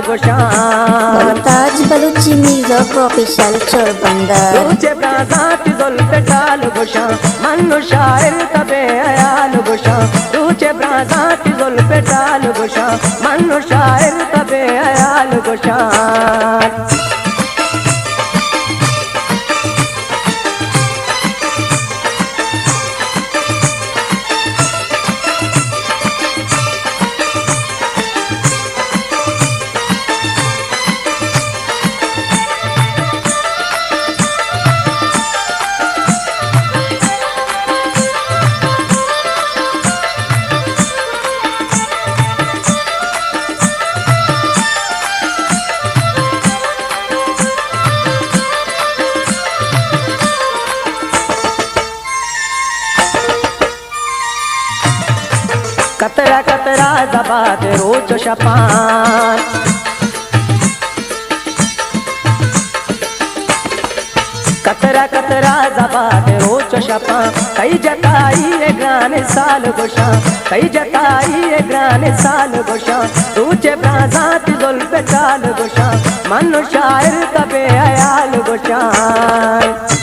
गुशान ताज Balochi music official चोरबंदर ऊंचे प्राजात जुल्फ टाल गुशान मनु शायर तबे अयाल गुशान ऊंचे प्राजात जुल्फ टाल गुशान मनु शायर तबे अयाल गुशान कतरा कतरा जबात रोच शपान कतरा कतरा जबात रोच शपान कई जताई ग्रान साल गुशा कई जताई ग्रान साल गुशा ऊंचे प्राजात जुल्फ टाल गुशा मनु शायर तबे अयाल गुशान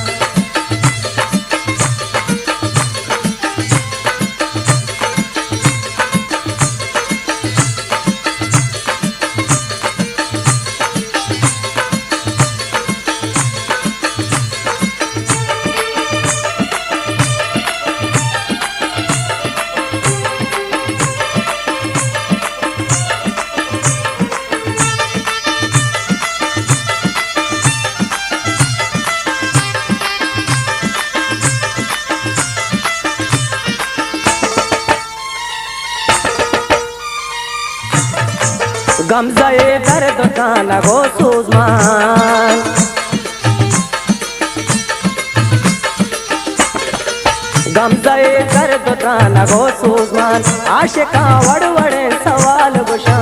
गमज़े दर्द का लगो सूज़मान गमज़े दर्द का लगो सूज़मान आशिका वड़वड़े सवाल गुशा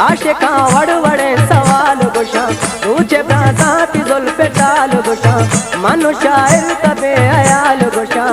आशिका वड़वड़े सवाल गुशा ऊंचे प्राजात जुल्फ टाल गुशा मनु शायर तबे अयाल गुशा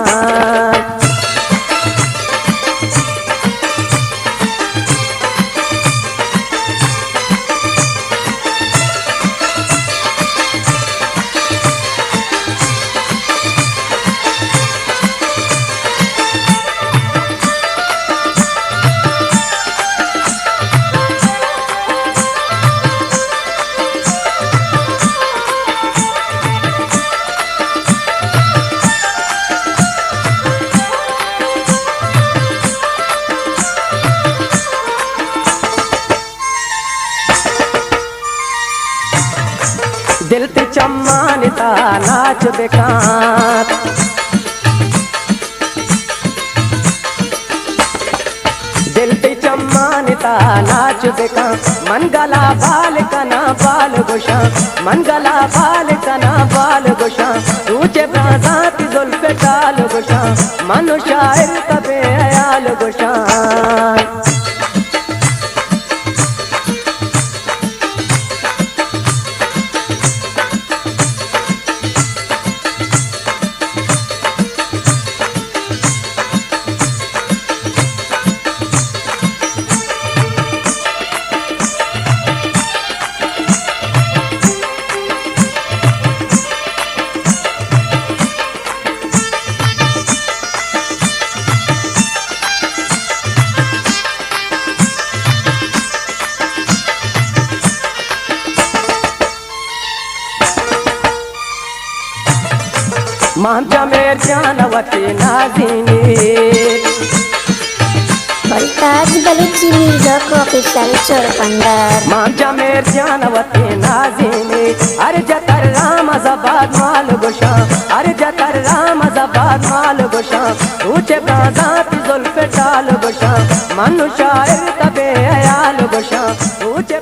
दिल ते चम्मानता नाच बेकार दिल ते चम्मानता नाच बेकार मन गला बाल कना बाल गुशा मन गला बाल कना बाल गुशा ऊंचे प्राजात जुल्फ टाल गुशा मनु शायर तबे अयाल गुशा मांझा मेर जानवती नाज़ीनी ताज बलूची म्यूजिक ऑफिशियल चोरबंदर मांझा मेर जानवती नाज़ीनी अरे जतर राम जबाद माल गुशा अरे जतर राम जबाद माल गुशा ऊंचे प्राजात जुल्फ टाल गुशा मनु शायर तबे अयाल गुशा ऊंचे